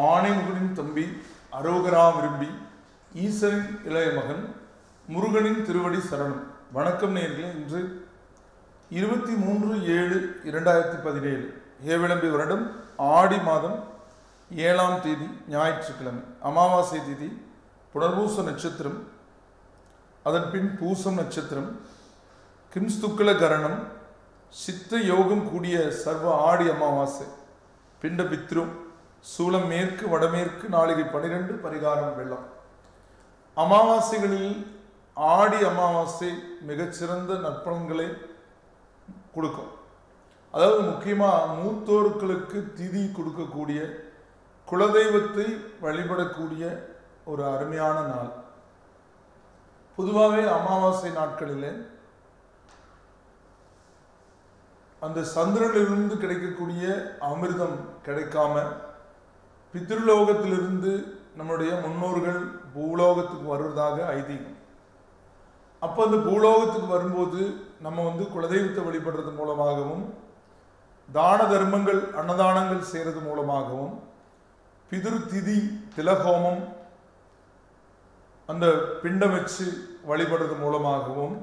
ஆணைமுகனின் தம்பி அரோகரா விரும்பி ஈசனின் இளைய மகன் முருகனின் திருவடி சரணம். வணக்கம் நேயர்களே. இன்று 23/7/2017 ஏவிளம்பி வருடம் ஆடி மாதம் 7ஆம் தேதி ஞாயிற்றுக்கிழமை. அமாவாசை திதி, புனர்பூச நட்சத்திரம், அதன் பின் பூசம் நட்சத்திரம், கிம்ஸ்துக்ல கரணம், சித்த யோகம் கூடிய சர்வ ஆடி அமாவாசை, பிண்ட பித்ரு, சூலம் மேற்கு வடமேற்கு, நாளிகை 12, பரிகாரம் வெள்ளம். அமாவாசைகளில் ஆடி அமாவாசை மிகச்சிறந்த நற்பலன்களை கொடுக்கும். அதாவது முக்கியமாக மூத்தோர்களுக்கு திதி கொடுக்கக்கூடிய, குலதெய்வத்தை வழிபடக்கூடிய ஒரு அருமையான நாள். பொதுவாகவே அமாவாசை நாட்களில் அந்த சந்திரனிலிருந்து கிடைக்கக்கூடிய அமிர்தம் கிடைக்காம பித்ருலோகத்திலிருந்து நம்முடைய முன்னோர்கள் பூலோகத்துக்கு வருவதாக ஐதீகம். அப்போ அந்த பூலோகத்துக்கு வரும்போது நம்ம குலதெய்வத்தை வழிபடுறது மூலமாகவும், தான தர்மங்கள் அன்னதானங்கள் செய்கிறது மூலமாகவும், பிதிரு திதி திலகோமம் அந்த பிண்டம் வச்சு வழிபடுறது மூலமாகவும்,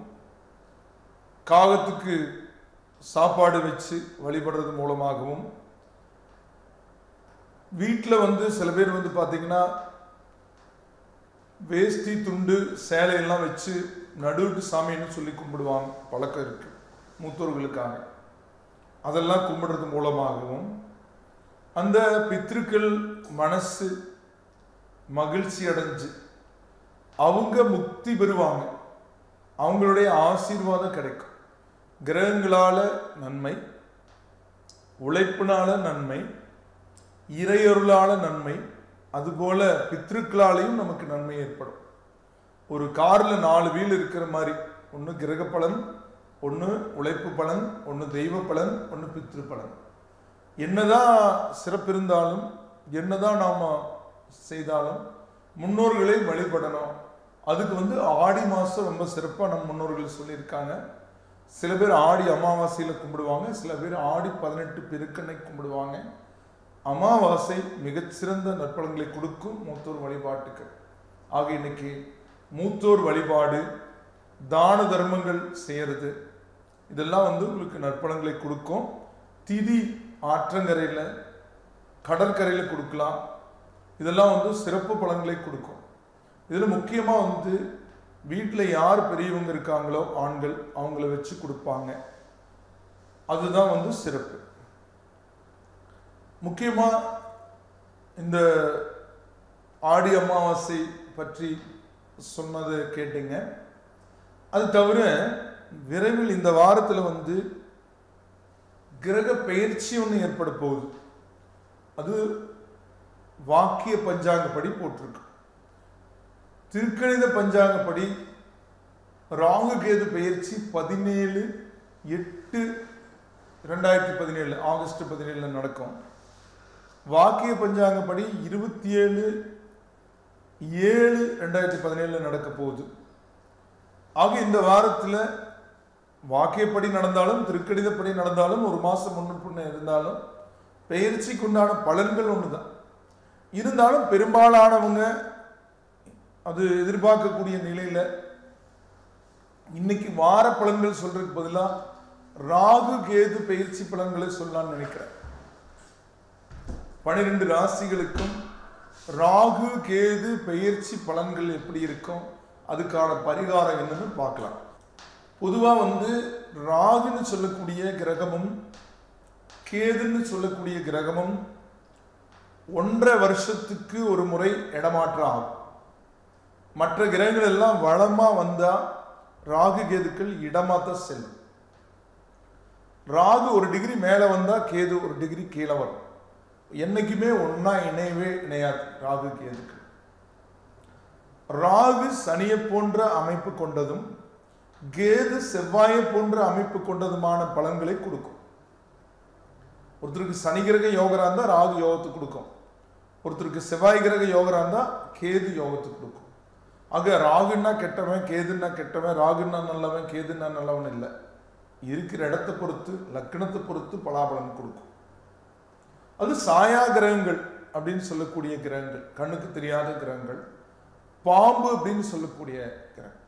காகத்துக்கு சாப்பாடு வச்சு வழிபடுறது மூலமாகவும், வீட்டில் சில பேர் பார்த்தீங்கன்னா வேஷ்டி துண்டு சேலையெல்லாம் வச்சு நடுவுட்டு சாமின்னு சொல்லி கும்பிடுவாங்க, பழக்கம் இருக்கு மூத்தோர்களுக்காக. அதெல்லாம் கும்பிடுறது மூலமாகவும் அந்த பித்ருக்கள் மனசு மகிழ்ச்சி அடைஞ்சு அவங்க முக்தி பெறுவாங்க, அவங்களுடைய ஆசீர்வாதம் கிடைக்கும். கிரகங்களால நன்மை, உழைப்பினால நன்மை, இறையொருளால நன்மை, அதுபோல பித்ருக்களாலையும் நமக்கு நன்மை ஏற்படும். ஒரு கார்ல 4 வீல் இருக்கிற மாதிரி, ஒன்று கிரக பலன், ஒன்று உழைப்பு பலன், ஒன்று தெய்வ பலன், ஒன்று பித்ரு பலன். என்னதான் சிறப்பு இருந்தாலும், என்னதான் நாம செய்தாலும் முன்னோர்களை வழிபடணும். அதுக்கு ஆடி மாதம் ரொம்ப சிறப்பாக நம்ம முன்னோர்கள் சொல்லியிருக்காங்க. சில பேர் ஆடி அமாவாசையில் கும்பிடுவாங்க, சில பேர் ஆடி 18 பெருக்கண்ணை கும்பிடுவாங்க. அமாவாசை மிகச்சிறந்த நற்பலன்களை கொடுக்கும் மூத்தோர் வழிபாட்டுக்கு. ஆக இன்னைக்கு மூத்தோர் வழிபாடு, தான தர்மங்கள் செய்யறது, இதெல்லாம் உங்களுக்கு நற்பலன்களை கொடுக்கும். திதி ஆற்றங்கரையில், கடற்கரையில் கொடுக்கலாம். இதெல்லாம் சிறப்பு பலன்களை கொடுக்கும். இதில் முக்கியமாக வீட்டில் யார் பெரியவங்க இருக்காங்களோ ஆண்கள், அவங்கள வச்சு கொடுப்பாங்க. அதுதான் சிறப்பு. முக்கியமாக இந்த ஆடி அமாவாசை பற்றி சொன்னதை கேட்டீங்க. அது தவிர விரைவில் இந்த வாரத்தில் கிரக பெயர்ச்சி ஒன்று ஏற்பட போகுது. அது வாக்கிய பஞ்சாங்கப்படி போட்டிருக்கு. திருக்கணித பஞ்சாங்கப்படி ராகு கேது பெயர்ச்சி 17/8/2017 ஆகஸ்ட் 17 நடக்கும். வாக்கிய பஞ்சாங்கப்படி 27/7/2017 நடக்க போகுது. ஆக இந்த வாரத்தில் வாக்கியப்படி நடந்தாலும் திருக்கணிதப்படி நடந்தாலும், ஒரு மாதம் முன்ன இருந்தாலும் பெயர்ச்சிக்கு உண்டான பலன்கள் ஒன்று தான். இருந்தாலும் பெரும்பாலானவங்க அது எதிர்பார்க்கக்கூடிய நிலையில் இன்னைக்கு வார பலன்கள் சொல்றதுக்கு பதிலாக ராகு கேது பெயர்ச்சி பலன்களை சொல்லலாம்னு நினைக்கிறேன். 12 ராசிகளுக்கும் ராகு கேது பெயர்ச்சி பலன்கள் எப்படி இருக்கும், அதுக்கான பரிகாரம் என்னன்னு பார்க்கலாம். பொதுவாக ராகுன்னு சொல்லக்கூடிய கிரகமும் கேதுன்னு சொல்லக்கூடிய கிரகமும் 1.5 வருஷத்துக்கு ஒரு முறை இடமாற்றம் ஆகும். மற்ற கிரகங்கள் எல்லாம் வளமா வந்தா ராகு கேதுக்கள் இடமாத்த செல்லும். ராகு 1 டிகிரி மேலே வந்தா கேது 1 டிகிரி கீழே வரும். என்னைக்குமே ஒன்னா இணையவே இணையாது ராகு கேதுக்கு. ராகு சனியை போன்ற அமைப்பு கொண்டதும், கேது செவ்வாயை போன்ற அமைப்பு கொண்டதுமான பலன்களை கொடுக்கும். ஒருத்தருக்கு சனி கிரக யோகரா இருந்தா ராகு யோகத்தை கொடுக்கும், ஒருத்தருக்கு செவ்வாய் கிரக யோகரா இருந்தா கேது யோகத்தை கொடுக்கும். ஆக ராகுன்னா கெட்டவன், கேதுன்னா கெட்டவன், ராகுன்னா நல்லவன், கேதுன்னா நல்லவன் இல்லை. இருக்கிற இடத்தை பொறுத்து, லக்னத்தை பொறுத்து பலாபலன் கொடுக்கும். அது சாயா கிரகங்கள் அப்படின்னு சொல்லக்கூடிய கிரகங்கள், கண்ணுக்கு தெரியாத கிரகங்கள், பாம்பு அப்படின்னு சொல்லக்கூடிய கிரகம்.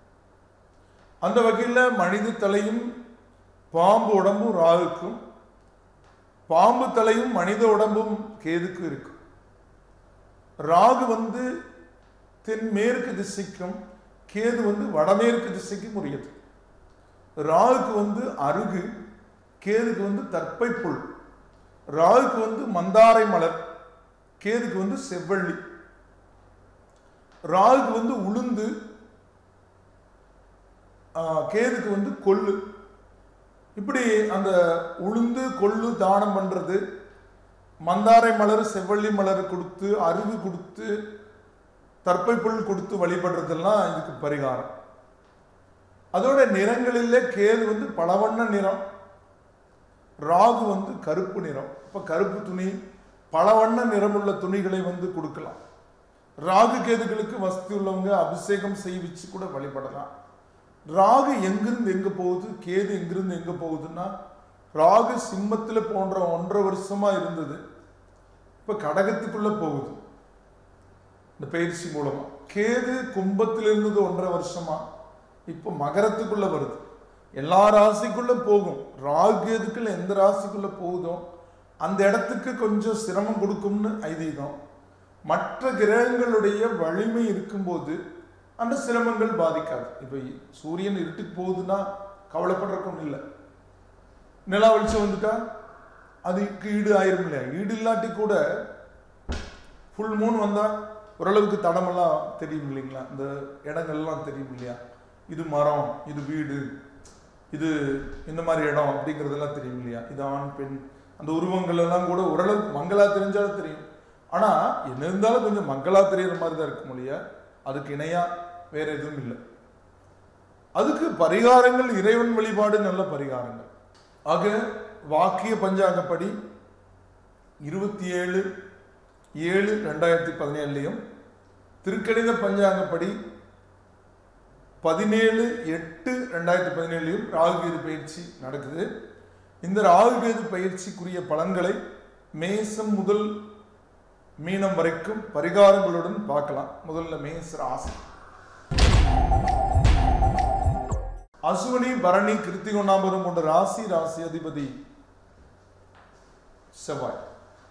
அந்த வகையில் மனித தலையும் பாம்பு உடம்பும் ராகுக்கும், பாம்பு தலையும் மனித உடம்பும் கேதுக்கும் இருக்கும். ராகு தென்மேற்கு திசைக்கும், கேது வடமேற்கு திசைக்கும் உரியது. ராகுக்கு அருகு, கேதுக்கு தர்ப்பை புல். ராகுக்கு மந்தாரை மலர், கேதுக்கு செவ்வள்ளி. ராகுக்கு உளுந்து, கேதுக்கு கொள்ளு. இப்படி அந்த உளுந்து கொள்ளு தானம் பண்றது, மந்தாரை மலர் செவ்வள்ளி மலர் கொடுத்து, அருகு கொடுத்து, தர்ப்பை புல் கொடுத்து வழிபடுறதெல்லாம் இதுக்கு பரிகாரம். அதோட நிறங்களிலே கேது பலவண்ண நிறம், ராகு கருப்பு நிறம். இப்ப கருப்பு துணி, பலவண்ண நிறமுள்ள துணிகளை கொடுக்கலாம். ராகு கேதுகளுக்கு வசதி உள்ளவங்க அபிஷேகம் செய்விச்சு கூட வழிபடலாம். ராகு எங்கிருந்து எங்க போகுது, கேது எங்கிருந்து எங்க போகுதுன்னா, ராகு சிம்மத்துல போன்ற 1.5 வருஷமா இருந்தது, இப்ப கடகத்துக்குள்ள போகுது இந்த பயிற்சி மூலமா. கேது கும்பத்தில் இருந்தது 1.5 வருஷமா, இப்ப மகரத்துக்குள்ள வருது. எல்லா ராசிக்குள்ள போகும். ராகு கேதுக்குள்ள எந்த ராசிக்குள்ள போகுதோ அந்த இடத்துக்கு கொஞ்சம் சிரமம் கொடுக்கும்னு ஐதீகம். மற்ற கிரகங்களுடைய வலிமை இருக்கும்போது அந்த சிரமங்கள் பாதிக்காது. இப்ப சூரியன் இருட்டுக்கு போகுதுன்னா கவலைப்படுறக்கும் இல்லை. நிலா வெளிச்சம் வந்துட்டா அதுக்கு ஈடு ஆயிரும் இல்லையா? ஈடு இல்லாட்டி கூட ஃபுல் மூன் வந்தா ஓரளவுக்கு தடமெல்லாம் தெரியும் இல்லைங்களா? இந்த இடங்கள்லாம் தெரியும் இல்லையா? இது மரம், இது வீடு, இது இந்த மாதிரி இடம் அப்படிங்கிறதெல்லாம் தெரியும் இல்லையா? இது ஆண் பெண், அந்த உருவங்கள் எல்லாம் கூட ஓரளவுக்கு மங்களா தெரிஞ்சாலும் தெரியும். ஆனா என்ன இருந்தாலும் கொஞ்சம் மங்களா தெரியுற மாதிரி தான் இருக்கும் இல்லையா? அதுக்கு இணையா வேற எதுவும் இல்லை. அதுக்கு பரிகாரங்கள், இறைவன் வழிபாடு நல்ல பரிகாரங்கள். ஆக வாக்கிய பஞ்சாங்கப்படி 27/7/2017 திருக்கணித பஞ்சாங்கப்படி 17/8/2017 ராகுகேது பயிற்சி நடக்குது. இந்த ராகுகேது பயிற்சிக்குரிய பலன்களை மேசம் முதல் மீனம் வரைக்கும் பரிகாரங்களுடன் பார்க்கலாம். முதல்ல மேச ராசி. அசுவனி பரணி கிருத்திகை 1 கொண்ட ராசி அதிபதி செவ்வாய்.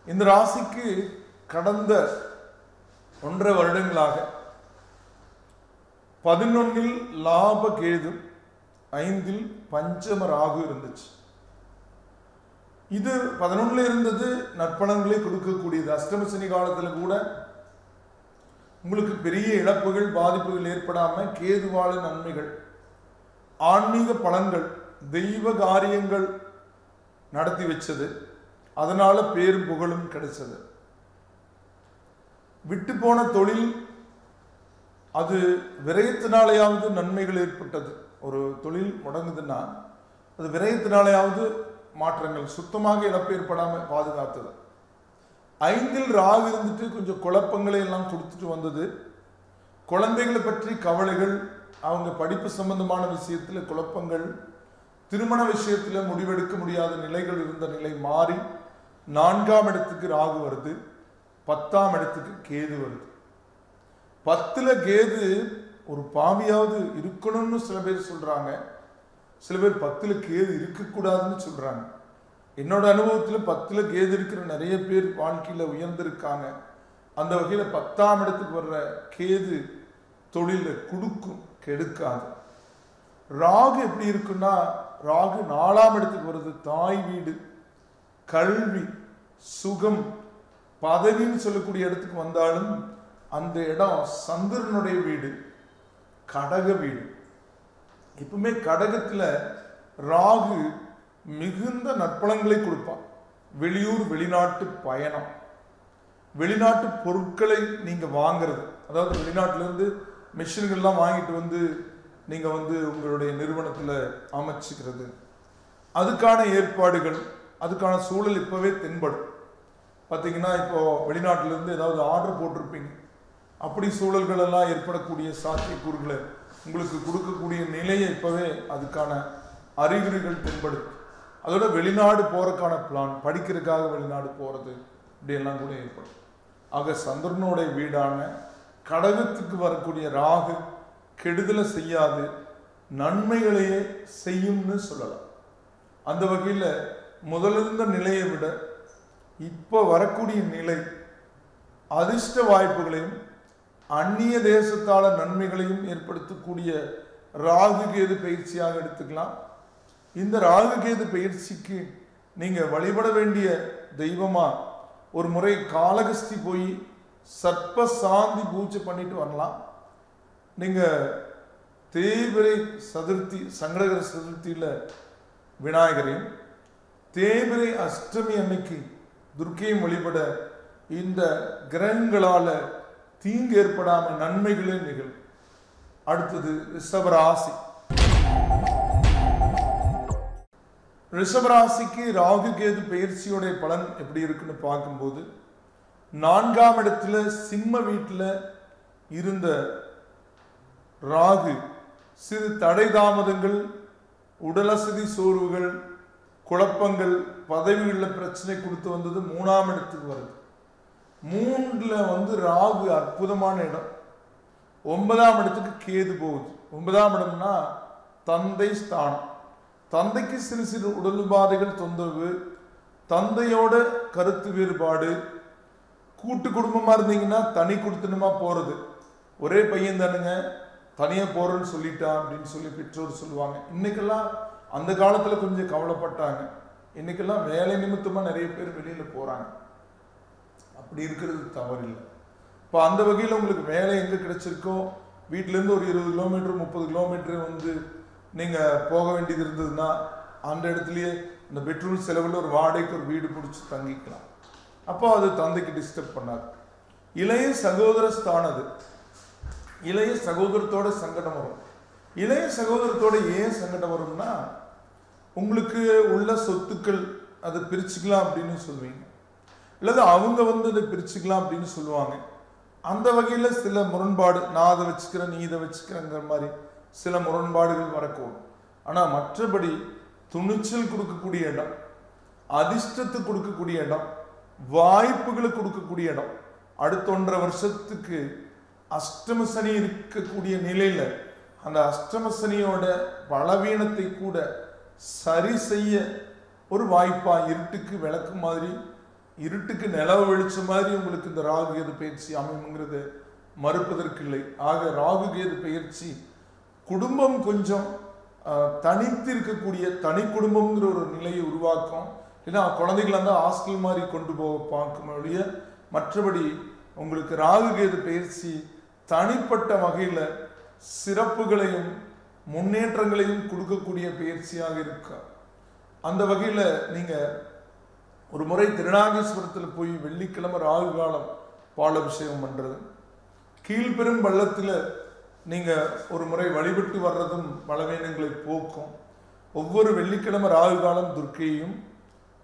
இந்த ராசிக்கு கடந்த 1.5 வருடங்களாக 11 லாப கேது, 5 பஞ்சம ராகு இருந்துச்சு. இது 11 இருந்தது நற்பலன்களை கொடுக்கக்கூடியது. அஷ்டம சனி காலத்தில் கூட உங்களுக்கு பெரிய இழப்புகள், பாதிப்புகள் ஏற்படாம கேதுவால நன்மைகள், ஆன்மீக பலன்கள், தெய்வ காரியங்கள் நடத்தி வச்சது. அதனால பேரும் புகழும் கிடைச்சது. விட்டு போன தொழில், அது விரயத்தினாலேயாவது நன்மைகள் ஏற்பட்டது. ஒரு தொழில் முடங்குதுன்னா அது விரயத்தினாலேயாவது மாற்றங்கள், சுத்தமாக இழப்பு ஏற்படாம பாதுகாத்தது. 5 ராகு இருந்துட்டு கொஞ்சம் குழப்பங்களை எல்லாம் கொடுத்துட்டு வந்தது. குழந்தைகளை பற்றி கவலைகள், அவங்க படிப்பு சம்பந்தமான விஷயத்துல குழப்பங்கள், திருமண விஷயத்துல முடிவெடுக்க முடியாத நிலைகள் இருந்த நிலை மாறி 4ஆம் இடத்துக்கு ராகு வருது, 10ஆம் இடத்துக்கு கேது வருது. 10ல கேது ஒரு பாவியாவது இருக்கணும்னு சில பேர் சொல்றாங்க, சில பேர் 10ல கேது இருக்கக்கூடாதுன்னு சொல்றாங்க. என்னோட அனுபவத்துல 10ல கேது இருக்கிற நிறைய பேர் வாழ்க்கையில உயர்ந்திருக்காங்க. அந்த வகையில 10ஆம் இடத்துக்கு வர்ற கேது தொழில கொடுக்கும், கெடுக்காது. ராகு எப்படி இருக்குன்னா, ராகு 4ஆம் இடத்துக்கு வருது. தாய் வீடு, கல்வி, சுகம், பதவின்னு சொல்லக்கூடிய இடத்துக்கு வந்தாலும் அந்த இடம் சந்திரனுடைய வீடு, கடக வீடு. எப்பவுமே கடகத்துல ராகு மிகுந்த நற்பலன்களை கொடுப்பான். வெளியூர் வெளிநாட்டு பயணம், வெளிநாட்டு பொருட்களை நீங்க வாங்குறது, அதாவது வெளிநாட்டுல இருந்து மிஷின்கள்லாம் வாங்கிட்டு வந்து நீங்க உங்களுடைய நிறுவனத்துல அமைச்சுக்கிறது, அதுக்கான ஏற்பாடுகள், அதுக்கான சூழல் இப்பவே தென்படும். பார்த்தீங்கன்னா இப்போ வெளிநாட்டில இருந்து ஏதாவது ஆர்டர் போட்டிருப்பீங்க, அப்படி சூழல்கள் எல்லாம் ஏற்படக்கூடிய சாத்தியக்கூறுகளை உங்களுக்கு கொடுக்கக்கூடிய நிலையை இப்பவே அதுக்கான அறிகுறிகள் தென்படுது. அதோட வெளிநாடு போறதுக்கான பிளான், படிக்கிறதுக்காக வெளிநாடு போறது, இப்படி எல்லாம் கூட ஏற்படும். ஆக சந்திரனோட வீடான கடகத்துக்கு வரக்கூடிய ராகு கெடுதலை செய்யாது, நன்மைகளையே செய்யும்னு சொல்லலாம். அந்த வகையில் முதலிருந்த நிலையை விட இப்போ வரக்கூடிய நிலை அதிர்ஷ்ட வாய்ப்புகளையும் அந்நிய தேசத்தால நன்மைகளையும் ஏற்படுத்தக்கூடிய ராகு கேது பயிற்சியாக எடுத்துக்கலாம். இந்த ராகு கேது பயிற்சிக்கு நீங்க வழிபட வேண்டிய தெய்வமா ஒரு முறை காளகஸ்தி போய் சர்ப்ப சாந்தி பூஜை பண்ணிட்டு வரலாம். நீங்க தேய்பிரை சதுர்த்தி, சங்கடகர சதுர்த்தியில விநாயகரையும், தேய்பிரை அஷ்டமி அன்னைக்கு துர்க்கையும் வழிபட இந்த கிரகங்களால தீங்கு ஏற்படாமல் நன்மைகளே நிகழும். அடுத்தது ரிஷபராசி. ரிஷபராசிக்கு ராகு கேது பயிற்சியோடைய பலன் எப்படி இருக்குன்னு பார்க்கும்போது, 4ஆம் இடத்துல சிம்ம வீட்டில் இருந்த ராகு சிறு தடை தாமதங்கள், உடலசதி சோர்வுகள், குழப்பங்கள், பதவிகளில் பிரச்சனை கொடுத்து வந்தது 3ஆம் இடத்துக்கு வருது. 3ல் ராகு அற்புதமான இடம். 9ஆம் இடத்துக்கு கேது போகுது. 9ஆம் இடம்னா தந்தை ஸ்தானம். தந்தைக்கு சிறு சிறு உடல் உபாதைகள், தொந்தரவு, தந்தையோட கருத்து வேறுபாடு, கூட்டு குடும்பமா இருந்தீங்கன்னா தனி குடுத்தனமா போறது, ஒரே பையன் தானுங்க தனியா போறேன்னு சொல்லிட்டா அப்படின்னு சொல்லி பெற்றோர் சொல்லுவாங்க. இன்னைக்கெல்லாம், அந்த காலத்துல கொஞ்சம் கவலைப்பட்டாங்க, இன்னைக்கெல்லாம் வேலை நிமித்தமா நிறைய பேர் வெளியில போறாங்க. அப்படி இருக்கிறது தவறில்லை. இப்போ அந்த வகையில் உங்களுக்கு வேலை எங்க கிடைச்சிருக்கோ, வீட்டுல இருந்து ஒரு 20 கிலோமீட்டர் 30 கிலோமீட்டர் நீங்க போக வேண்டியது இருந்ததுன்னா அந்த இடத்துலயே இந்த பெட்ரோல் செலவில் ஒரு வாடகைக்கு ஒரு வீடு பிடிச்சி தங்கிக்கலாம். அப்போ அது தந்தைக்கு டிஸ்டர்ப் பண்ணாது. இளைய சகோதர ஸ்தானது, இளைய சகோதரத்தோட சங்கடம் வரும். இளைய சகோதரத்தோட ஏன் சங்கடம் வரும்னா, உங்களுக்கு உள்ள சொத்துக்கள் அதை பிரிச்சுக்கலாம் அப்படின்னு சொல்லுவீங்க, இல்லது அவங்க அதை பிரிச்சுக்கலாம் அப்படின்னு சொல்லுவாங்க. அந்த வகையில் சில முரண்பாடு, நான் அதை வச்சுக்கிறேன் நீ இதை வச்சுக்கிறேங்கிற மாதிரி சில முரண்பாடுகள் வரக்கூடும். ஆனால் மற்றபடி துணிச்சல் கொடுக்கக்கூடிய இடம், அதிர்ஷ்டத்துக்கு கொடுக்கக்கூடிய இடம், வாய்ப்புகளை கொடுக்கக்கூடிய இடம். அடுத்த 1.5 வருஷத்துக்கு அஷ்டம சனி இருக்கக்கூடிய நிலையில அந்த அஷ்டம சனியோட பலவீனத்தை கூட சரி செய்ய ஒரு வாய்ப்பா, இருட்டுக்கு விளக்கு மாதிரி, இருட்டுக்கு நிலவு வெளிச்ச மாதிரி உங்களுக்கு இந்த ராகு கேது பயிற்சி அமையுங்கிறது மறுப்பதற்கு இல்லை. ஆக ராகு கேது பயிற்சி குடும்பம் கொஞ்சம் தனித்து இருக்கக்கூடிய தனி குடும்பம்ங்கிற ஒரு நிலையை உருவாக்கும். ஏன்னா குழந்தைகளை ஹாஸ்டல் மாதிரி கொண்டு போக பார்க்கும் ஒழிய, மற்றபடி உங்களுக்கு ராகு கேது பயிற்சி தனிப்பட்ட வகையில் சிறப்புகளையும் முன்னேற்றங்களையும் கொடுக்கக்கூடிய பயிற்சியாக இருக்கு. அந்த வகையில் நீங்கள் ஒரு முறை திருநாகேஸ்வரத்தில் போய் வெள்ளிக்கிழமை ராகு காலம் பாலாபிஷேகம் பண்ணுறது, கீழ்பெரும் பள்ளத்தில் நீங்கள் ஒரு முறை வழிபட்டு வர்றதும் பலவீனங்களை போக்கும். ஒவ்வொரு வெள்ளிக்கிழமை ராகு காலம் துர்க்கையும்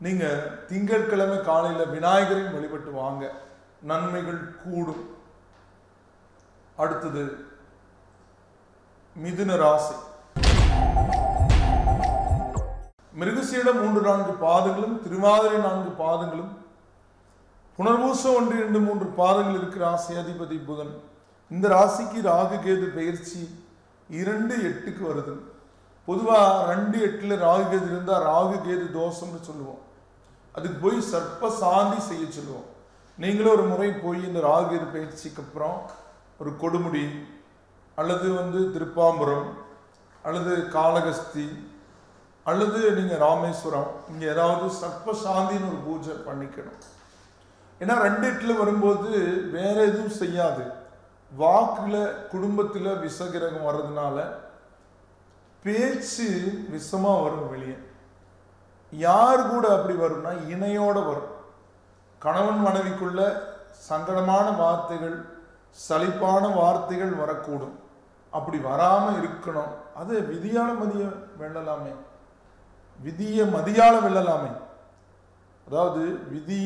நீங்கள் திங்கட்கிழமை காலையில் விநாயகரையும் வழிபட்டு வாங்க, நன்மைகள் கூடும். அடுத்தது மிதுன ராசி. மிருகசீடம் 3-4 பாதங்களும், திருவாதிரை 4 பாதங்களும், புனர்பூசம் 1-2-3 பாதங்கள் இருக்கிற ராசி அதிபதி புதன். இந்த ராசிக்கு ராகு கேது பயிற்சி 2-8க்கு வருது. பொதுவாக 2-8ல் ராகு கேது இருந்தால் ராகு கேது தோஷம்னு சொல்லுவோம். அதுக்கு போய் சர்ப்ப சாந்தி செய்ய சொல்லுவோம். நீங்களும் ஒரு முறை போய் இந்த ராகு கேது பயிற்சிக்கு அப்புறம் ஒரு கொடுமுடி அல்லது திருப்பாம்புரம் அல்லது காளகஸ்தி அல்லது நீங்கள் ராமேஸ்வரம், இங்கே ஏதாவது சர்ப்ப சாந்தின்னு ஒரு பூஜை பண்ணிக்கணும். ஏன்னா 2-8ல் வரும்போது வேற எதுவும் செய்யாது. வாக்குல குடும்பத்தில் விஷகிரகம் வர்றதுனால பேச்சு விஷமா வரும் வெளியே. யார் கூட அப்படி வரும்னா இணையோட வரும். கணவன் மனைவிக்குள்ள சங்கடமான வார்த்தைகள், சலிப்பான வார்த்தைகள் வரக்கூடும். அப்படி வராம இருக்கணும். அது விதியால மதிய வெல்லலாமே, விதிய மதியால வெல்லலாமே. அதாவது விதி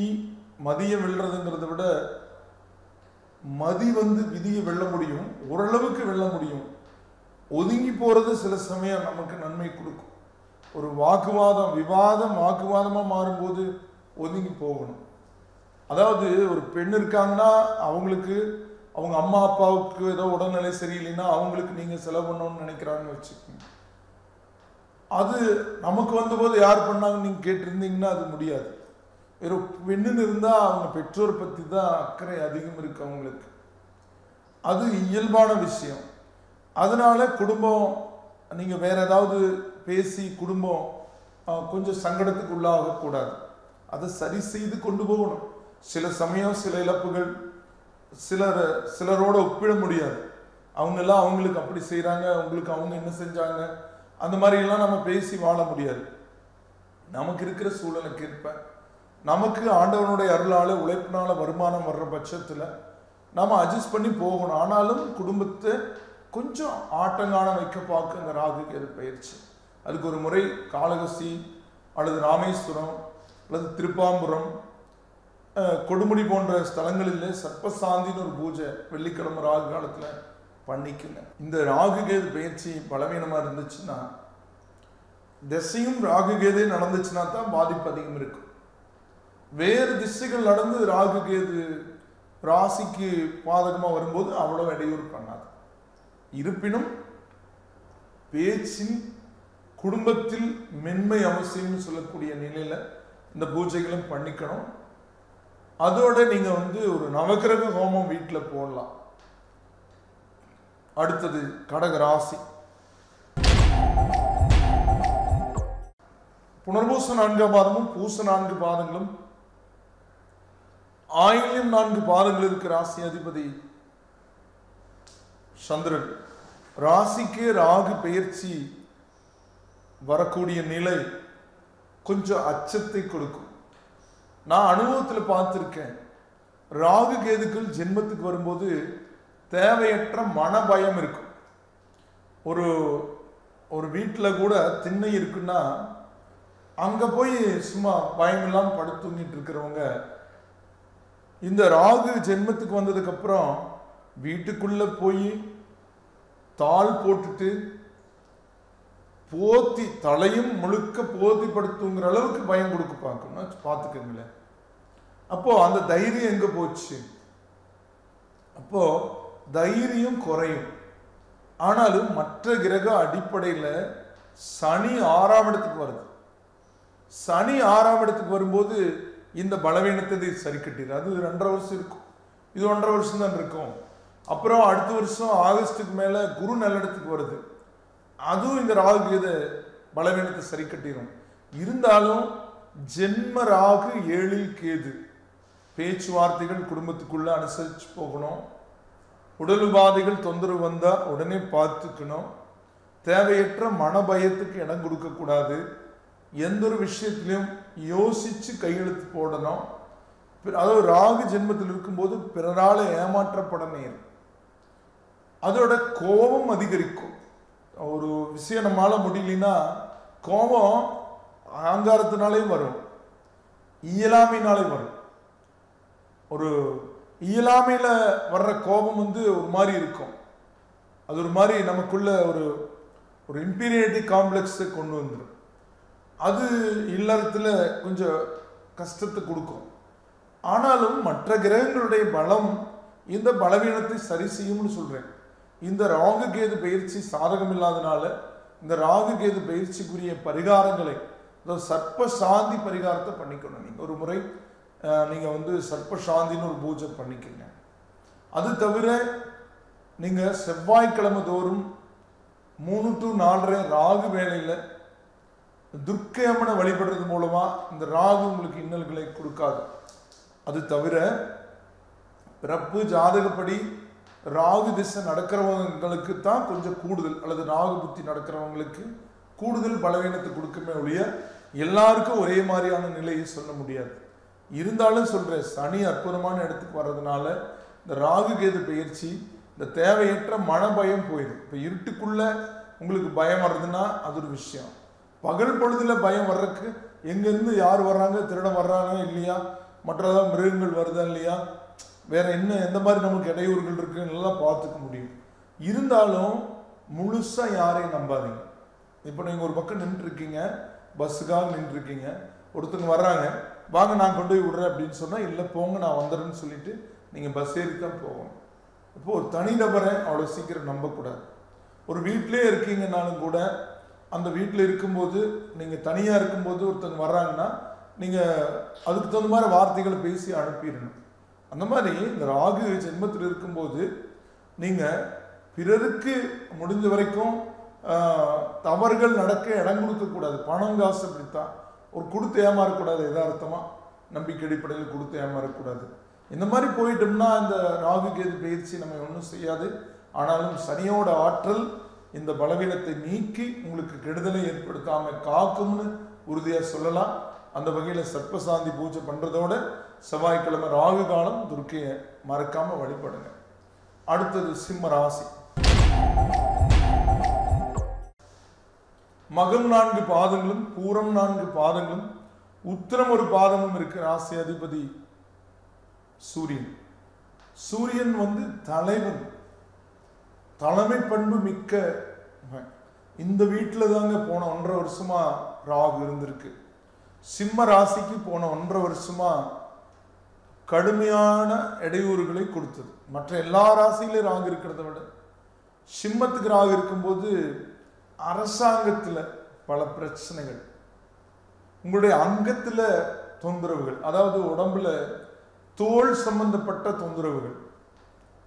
மதிய வெல்றதுங்கிறத விட மதி விதியை வெல்ல முடியும், ஓரளவுக்கு வெல்ல முடியும். ஒதுங்கி போறது சில சமயம் நமக்கு நன்மை கொடுக்கும். ஒரு வாக்குவாதம், விவாதம் வாக்குவாதமா மாறும்போது ஒதுங்கி போகணும். அதாவது ஒரு பெண் இருக்காங்கன்னா அவங்களுக்கு அவங்க அம்மா அப்பாவுக்கு ஏதோ உடல்நிலை சரியில்லைன்னா அவங்களுக்கு நீங்க செலவு பண்ணணும்னு நினைக்கிறாங்கன்னு வச்சுக்கோங்க. அது நமக்கு வந்தபோது யார் பண்ணாங்கன்னு நீங்க கேட்டிருந்தீங்கன்னா அது முடியாது. ஒரு பெண்ணுன்னு இருந்தா அவங்க பெற்றோர் பத்தி தான் அக்கறை அதிகம் இருக்கு அவங்களுக்கு. அது இயல்பான விஷயம். அதனால குடும்பம் நீங்க வேற ஏதாவது பேசி குடும்பம் கொஞ்சம் சங்கடத்துக்கு உள்ளாக கூடாது. அதை சரி செய்து கொண்டு போகணும். சில சமயம் சில இழப்புகள் சிலரோட ஒப்பிட முடியாது. அவங்க எல்லாம் அவங்களுக்கு அப்படி செய்யறாங்க, உங்களுக்கு அவங்க என்ன செஞ்சாங்க, அந்த மாதிரி எல்லாம் நம்ம பேசி வாழ முடியாது. நமக்கு இருக்கிற சூழலுக்கு ஏற்ப நமக்கு ஆண்டவனுடைய அருளால உழைப்பினால வருமானம் வர்ற பட்சத்துல நாம அட்ஜஸ்ட் பண்ணி போகணும். ஆனாலும் குடும்பத்தை கொஞ்சம் ஆட்டங்கான வைக்க பார்க்குங்க ராகு கேது பயிற்சி. அதுக்கு ஒரு முறை காளகஸ்தி அல்லது ராமேஸ்வரம் அல்லது திருப்பாம்புரம் கொடுமுடி போன்ற ஸ்தலங்களில் சர்ப்பசாந்தின்னு ஒரு பூஜை வெள்ளிக்கிழமை ராகு காலத்துல பண்ணிக்குங்க. இந்த ராகு கேது பயிற்சி பலவீனமா இருந்துச்சுன்னா, திசையும் ராகு கேதே நடந்துச்சுன்னா தான் பாதிப்பு அதிகம் இருக்கும். வேறு திசைகள் நடந்து ராகு கேது ராசிக்கு பாதகமா வரும்போது அவ்வளவு இடையூறு பண்ணாது. இருப்பினும் பேச்சின் குடும்பத்தில் மென்மை அவசியம்னு சொல்லக்கூடிய நிலையில இந்த பூஜைகளும் பண்ணிக்கணும். அதோட நீங்க ஒரு நவக்கிரக ஹோமம் வீட்டில் போடலாம். அடுத்தது கடக ராசி. புனர்பூச 4 பாதமும் பூச 4 பாதங்களும் ஆயில்யம் 4 பாதங்கள் இருக்கிற ராசி அதிபதி சந்திரன். ராசிக்கு ராகு பெயர்ச்சி வரக்கூடிய நிலை கொஞ்சம் அச்சத்தை கொடுக்கும். நான் அனுபவத்தில் பார்த்திருக்கேன். ராகு கேதுக்கள் ஜென்மத்துக்கு வரும்போது தேவையற்ற மன பயம் இருக்கும். ஒரு வீட்டில் கூட திண்ணை இருக்குன்னா அங்க போய் சும்மா பயம் இல்லாம படுத்து தூங்கிட்டு இருக்கிறவங்க இந்த ராகு ஜென்மத்துக்கு வந்ததுக்கு அப்புறம் வீட்டுக்குள்ள போய் தாள் போட்டுட்டு போத்தி தலையும் முழுக்க போத்தி படுத்துங்கிற அளவுக்கு பயம் கொடுக்க பார்க்கணும். பார்த்துக்கங்களேன். அப்போ அந்த தைரியம் எங்க போச்சு? அப்போ தைரியம் குறையும். ஆனாலும் மற்ற கிரக அடிப்படையில சனி 6ஆம் இடத்துக்கு வருது. சனி 6ஆம் இடத்துக்கு வரும்போது இந்த பலவீனத்தை சரி கட்டிடு. அது 2.5 வருஷம் இருக்கும். இது 1.5 வருஷம் தான் இருக்கும். அப்புறம் அடுத்த வருஷம் ஆகஸ்டுக்கு மேல குரு நல்லிடத்துக்கு வருது. அதுவும் இந்த ராகு கேது பலவீனத்தை சரி கட்டிடும். இருந்தாலும் ஜென்ம ராகு 7இல் கேது. பேச்சுவார்த்தைகள் குடும்பத்துக்குள்ள அனுசரிச்சு போகணும். உடல் உபாதைகள் தொந்தரவு வந்தா உடனே பார்த்துக்கணும். தேவையற்ற மனபயத்துக்கு இடம் கொடுக்க கூடாது. எந்த ஒரு விஷயத்திலையும் யோசிச்சு கையெழுத்து போடணும். அதாவது ராகு ஜென்மத்தில் இருக்கும்போது பிறரால ஏமாற்றப்பட நேரும். அதோட கோபம் அதிகரிக்கும். ஒரு விஷயம் நம்மளால முடியலன்னா கோபம் அகங்காரத்தினாலேயும் வரும், இயலாமையினாலே வரும். ஒரு இயலாமையில வர்ற கோபம் ஒரு மாதிரி இருக்கும். அது ஒரு மாதிரி நமக்குள்ள ஒரு இம்பீரியாரிட்டி காம்ப்ளெக்ஸை கொண்டு வந்துடும். அது இல்லறத்துல கொஞ்சம் கஷ்டத்தை கொடுக்கும். ஆனாலும் மற்ற கிரகங்களுடைய பலம் இந்த பலவீனத்தை சரி செய்யும்னு சொல்றேன். இந்த ராகு கேது பயிற்சி சாதகம் இல்லாதனால இந்த ராகு கேது பயிற்சிக்குரிய பரிகாரங்களை, சர்ப்ப சாந்தி பரிகாரத்தை பண்ணிக்கணும். நீங்க ஒரு முறை நீங்க சர்ப்ப சாந்தின்னு ஒரு பூஜை பண்ணிக்கங்க. அது தவிர நீங்க செவ்வாய்க்கிழமை தோறும் 3 to 4:30 ராகு வேளையில துர்க்கை அம்மனை வழிபடுறது மூலமா இந்த ராகு உங்களுக்கு இன்னல்களை கொடுக்காது. அது தவிர பிறப்பு ஜாதகப்படி ராகு திசை நடக்கிறவங்களுக்கு தான் கொஞ்சம் கூடுதல், அல்லது ராகு புத்தி நடக்கிறவங்களுக்கு கூடுதல் பலவீனத்தை கொடுக்குமே ஒழிய எல்லாருக்கும் ஒரே மாதிரியான நிலையை சொல்ல முடியாது. இருந்தாலும் சொல்றேன், சனி அற்புதமான இடத்துக்கு வர்றதுனால இந்த ராகு கேது பயிற்சி இந்த தேவையற்ற மனபயம் போயிடும். இப்போ இருட்டுக்குள்ள உங்களுக்கு பயம் வர்றதுன்னா அது ஒரு விஷயம். பகல் பொழுதுல பயம் வர்றதுக்கு எங்கேருந்து யார் வர்றாங்க, திருடம் வர்றாங்க இல்லையா, மற்றதான் மிருகங்கள் வருதா இல்லையா, வேற என்ன எந்த மாதிரி நமக்கு இடையூறுகள் இருக்குன்னு பார்த்துக்க முடியும். இருந்தாலும் முழுசா யாரையும் நம்பாதீங்க. இப்போ நீங்க ஒரு பக்கம் நின்று இருக்கீங்க, பஸ்ஸுக்காக நின்று இருக்கீங்க, ஒருத்தங்க வர்றாங்க, வாங்க நான் கொண்டு போய் விடுறேன் அப்படின்னு சொன்னால், இல்லை போங்க நான் வந்துடுறேன்னு சொல்லிட்டு நீங்கள் பஸ் ஏறி தான் போகணும். இப்போ ஒரு தனிநபரை அவ்வளோ சீக்கிரம் நம்பக்கூடாது. ஒரு வீட்டிலே இருக்கீங்கன்னாலும் கூட அந்த வீட்டில் இருக்கும்போது நீங்கள் தனியாக இருக்கும்போது ஒருத்தங்க வர்றாங்கன்னா நீங்கள் அதுக்கு தகுந்த மாதிரி வார்த்தைகளை பேசி அனுப்பிடணும். அந்த மாதிரி இந்த ராகு ஜென்மத்தில் இருக்கும்போது நீங்கள் பிறருக்கு முடிஞ்ச வரைக்கும் தவறுகள் நடக்க இடம் கொடுக்கக்கூடாது. பணம் காசு அப்படித்தான், ஒரு கொடுத்து ஏமாறக்கூடாது. எதார்த்தமாக நம்பிக்கை அடிப்படையில் கொடுத்து ஏமாறக்கூடாது. இந்த மாதிரி போயிட்டோம்னா இந்த ராகு கேது பயிற்சி நம்ம ஒன்றும் செய்யாது. ஆனாலும் சனியோட ஆற்றல் இந்த பலவீனத்தை நீக்கி உங்களுக்கு கெடுதலை ஏற்படுத்தாமல் காக்கும்னு உறுதியாக சொல்லலாம். அந்த வகையில் சர்ப்பசாந்தி பூஜை பண்ணுறதோட செவ்வாய்க்கிழமை ராகு காலம் துர்க்கையை மறக்காமல் வழிபடுங்க. அடுத்தது சிம்ம ராசி. மகம் 4 பாதங்களும் பூரம் 4 பாதங்களும் உத்திரம் ஒரு பாதமும் இருக்கு. ராசி அதிபதி சூரியன். சூரியன் தலைவன், தலைமை பண்பு மிக்க. இந்த வீட்டில் தாங்க போன 1.5 வருஷமா ராகு இருந்திருக்கு. சிம்ம ராசிக்கு போன 1.5 வருஷமா கடுமையான இடையூறுகளை கொடுத்தது. மற்ற எல்லா ராசியிலும் ராகு இருக்கிறத விட சிம்மத்துக்கு ராகு இருக்கும்போது அரசாங்கத்தில் பல பிரச்சனைகள், உங்களுடைய அங்கத்தில் தொந்தரவுகள், அதாவது உடம்புல தோல் சம்பந்தப்பட்ட தொந்தரவுகள்,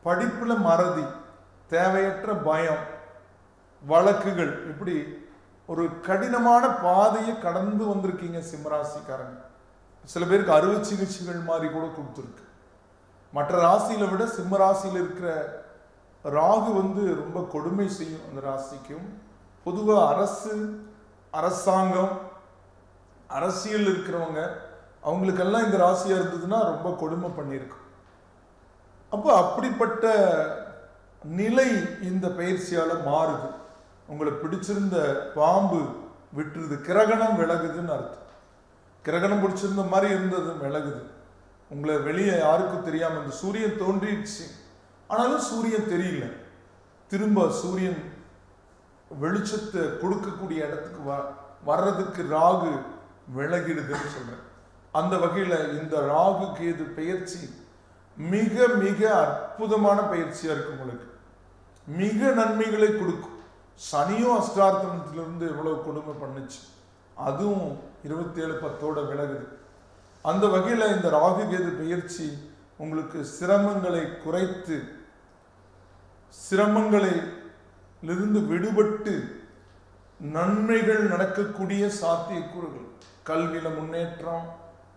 படிப்புல மறதி, தேவையற்ற பயம், வழக்குகள், இப்படி ஒரு கடினமான பாதையை கடந்து வந்திருக்கீங்க சிம்மராசிக்காரங்க. சில பேருக்கு அறுவை சிகிச்சைகள் மாதிரி கூட கொடுத்துருக்கு. மற்ற ராசியில விட சிம்ம ராசியில் இருக்கிற ராகு ரொம்ப கொடுமை செய்யும் அந்த ராசிக்கும். பொதுவாக அரசாங்கம், அரசியல் இருக்கிறவங்க அவங்களுக்கெல்லாம் இந்த ராசியா இருந்ததுன்னா ரொம்ப கொடுமை பண்ணியிருக்கும். அப்போ அப்படிப்பட்ட நிலை இந்த பயிற்சியால மாறுது. உங்களை பிடிச்சிருந்த பாம்பு விட்டுருது, கிரகணம் விலகுதுன்னு அர்த்தம். கிரகணம் பிடிச்சிருந்த மாதிரி இருந்தது விலகுது. உங்களை வெளியே யாருக்கும் தெரியாம இந்த சூரியன் தோன்றிடுச்சு, ஆனாலும் சூரியன் தெரியல. திரும்ப சூரியன் வெளிச்சத்தை கொடுக்கக்கூடிய இடத்துக்கு வர்றதுக்கு ராகு விலகிடுதுன்னு சொல்றேன். அந்த வகையில இந்த ராகு கேது பயிற்சி மிக மிக அற்புதமான பயிற்சியா இருக்கு. உங்களுக்கு மிக நன்மைகளை கொடுக்கும். சனியும் அஷ்டார்த்தனத்திலிருந்து எவ்வளவு கொடுமை பண்ணுச்சு, அதுவும் 27/10 விலகுது. அந்த வகையில இந்த ராகு கேது பயிற்சி உங்களுக்கு சிரமங்களை குறைத்து, சிரமங்களிலிருந்து விடுபட்டு நன்மைகள் நடக்கக்கூடிய சாத்தியக்கூறுகள், கல்வியில முன்னேற்றம்,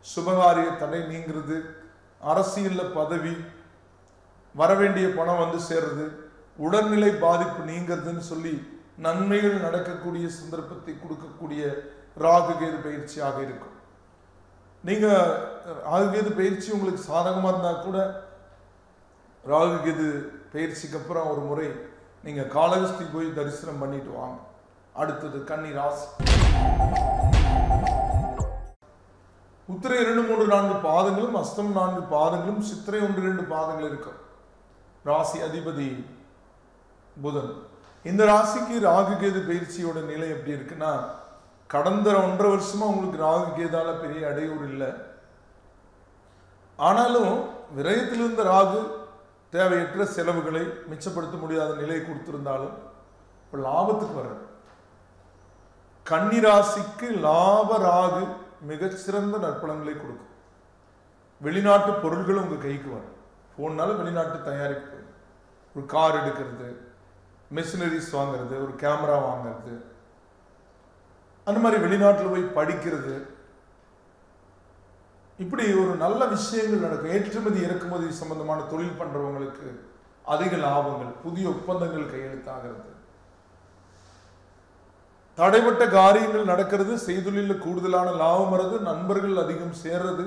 சுபகாரிய தடை நீங்கிறது, அரசியல்ல பதவி, வரவேண்டிய பணம் சேர்றது, உடல்நிலை பாதிப்பு நீங்கிறதுன்னு சொல்லி நன்மைகள் நடக்கக்கூடிய சந்தர்ப்பத்தை கொடுக்கக்கூடிய ராகு கேது பயிற்சியாக இருக்கும். நீங்க ராகு கேது பயிற்சி உங்களுக்கு சாதகமா இருந்தா கூட ராகு கேது பயிற்சிக்கு அப்புறம் ஒரு முறை நீங்க காளஹஸ்தி போய் தரிசனம் பண்ணிட்டு வாங்க. அடுத்தது கன்னி ராசி. உத்திரை 2, 3, 4 பாதங்களும், அஸ்தம் 4 பாதங்களும், சித்திரை 1, 2 பாதங்கள் இருக்கும். ராசி அதிபதி புதன். இந்த ராசிக்கு ராகு கேது பயிற்சியோட நிலை எப்படி இருக்குன்னா, கடந்த 1.5 வருஷமா உங்களுக்கு ராகு கேதால பெரிய இடையூறு இல்லை. ஆனாலும் விரயத்தில் இருந்த ராகு தேவையற்ற செலவுகளை மிச்சப்படுத்த முடியாத நிலை கொடுத்திருந்தாலும் இப்ப லாபத்துக்கு வர கன்னி ராசிக்கு லாப ராகு மிகச்சிறந்த நற்பலன்களை கொடுக்கும். வெளிநாட்டு பொருள்களும் உங்க கைக்கு வரும். போனால வெளிநாட்டு தயாரிப்பு, ஒரு கார் எடுக்கிறது, மிஷினரிஸ் வாங்கிறது, ஒரு கேமரா வாங்கிறது, அந்த மாதிரி வெளிநாட்டில் போய் படிக்கிறது, இப்படி ஒரு நல்ல விஷயங்கள் நடக்கும். ஏற்றுமதி இறக்குமதி சம்பந்தமான தொழில் பண்றவங்களுக்கு அதிக லாபங்கள், புதிய ஒப்பந்தங்கள் கையெழுத்தாகிறது, தடைப்பட்ட காரியங்கள் நடக்கிறது, செய்தொழில கூடுதலான லாபம் வருது, நண்பர்கள் அதிகம் சேர்றது,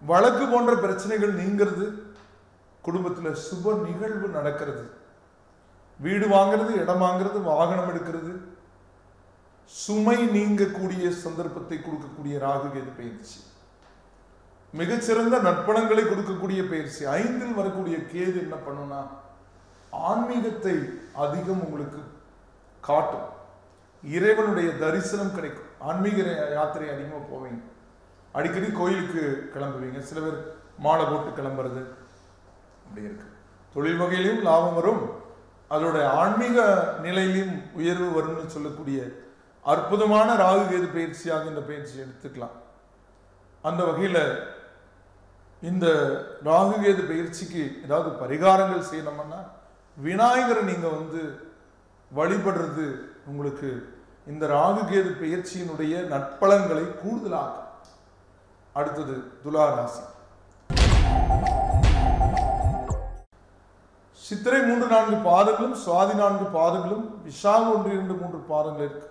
வழக்கு போன்ற பிரச்சனைகள் நீங்கிறது, குடும்பத்தில் சுப நிகழ்வு நடக்கிறது, வீடு வாங்கிறது, இடம் வாங்கிறது, வாகனம் எடுக்கிறது, சுமை நீங்கக்கூடிய சந்தர்ப்பத்தை கொடுக்கக்கூடிய ராகு கேது பயிற்சி மிகச்சிறந்த நற்பலன்களை கொடுக்கக்கூடிய பயிற்சி. 5ல் வரக்கூடிய கேது என்ன பண்ணுனா, ஆன்மீகத்தை அதிகம் உங்களுக்கு காட்டும். இறைவனுடைய தரிசனம் கிடைக்கும். ஆன்மீக யாத்திரை அதிகமாக போவீங்க. அடிக்கடி கோயிலுக்கு கிளம்புவீங்க, சில பேர் மாலை போட்டு கிளம்புறது அப்படி இருக்கு. தொழில் வகையிலையும் லாபம் வரும், அதோட ஆன்மீக நிலையிலையும் உயர்வு வரும்னு சொல்லக்கூடிய அற்புதமான ராகு கேது பயிற்சியாக இந்த பயிற்சி எடுத்துக்கலாம். அந்த வகையில் இந்த ராகு கேது பயிற்சிக்கு ஏதாவது பரிகாரங்கள் செய்யணும்னா விநாயகரை நீங்கள் வழிபடுறது உங்களுக்கு இந்த ராகு கேது பயிற்சியினுடைய நற்பலன்களை கூடுதலாகும். அடுத்தது துலா ராசி. சித்திரை 3-4 பாதங்களும், சுவாதி 4 பாதங்களும், விஷாக 1-2-3 பாதங்கள் இருக்கு.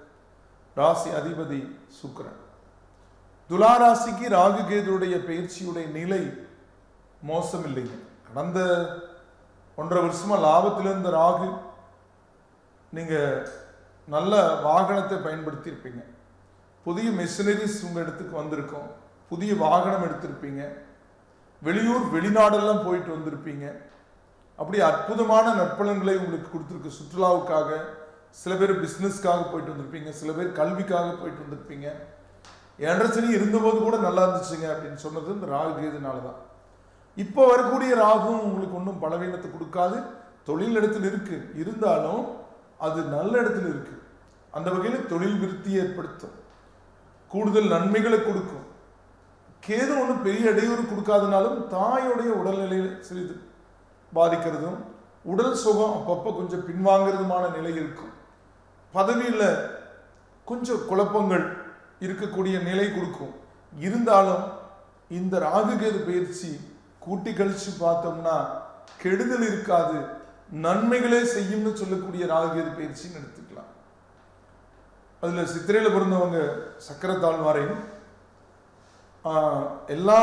ராசி அதிபதி சுக்கிரன். துலா ராசிக்கு ராகு கேதுடைய பயிற்சியுடைய நிலை மோசம் இல்லைங்க. கடந்த 1.5 வருஷமா லாபத்தில் இருந்த ராகு, நீங்க நல்ல வாகனத்தை பயன்படுத்தி இருப்பீங்க, புதிய மெஷினரிஸ் உங்க இடத்துக்கு வந்திருக்கும், புதிய வாகனம் எடுத்திருப்பீங்க, வெளியூர் வெளிநாடெல்லாம் போயிட்டு வந்திருப்பீங்க. அப்படி அற்புதமான நற்பலன்களை உங்களுக்கு கொடுத்துருக்கு. சுற்றுலாவுக்காக சில பேர் பிஸ்னஸ்க்காக போயிட்டு வந்திருப்பீங்க, சில பேர் கல்விக்காக போயிட்டு வந்திருப்பீங்க. 7.5 சனி இருந்தபோது கூட நல்லா இருந்துச்சுங்க அப்படின்னு சொன்னது இந்த ராகு கேதுனால தான். இப்போ வரக்கூடிய ராகும் உங்களுக்கு ஒன்றும் பலவீனத்தை கொடுக்காது. தொழில் இடத்துல இருக்கு, இருந்தாலும் அது நல்ல இடத்துல இருக்கு. அந்த வகையில் தொழில் விருத்தியை ஏற்படுத்தும், கூடுதல் நன்மைகளை கொடுக்கும். கேது ஒன்றும் பெரிய இடையூறு கொடுக்காதனாலும் தாயோடைய உடல்நிலையில் சிறிது பாதிக்கிறதும், உடல் சுகம் அப்பப்போ கொஞ்சம் பின்வாங்கிறதுமான நிலை இருக்கும். பதவியில் கொஞ்சம் குழப்பங்கள் இருக்கக்கூடிய நிலை கொடுக்கும். இருந்தாலும் இந்த ராகு கேது பயிற்சி கூட்டி கழிச்சு பார்த்தோம்னா கெடுதல் இருக்காது, நன்மைகளே செய்யும்னு சொல்லக்கூடிய ராகு கேது பயிற்சின்னு எடுத்துக்கலாம். அதில் சித்திரையில் பிறந்தவங்க சக்கரத்தாழ்வாரையும் எல்லா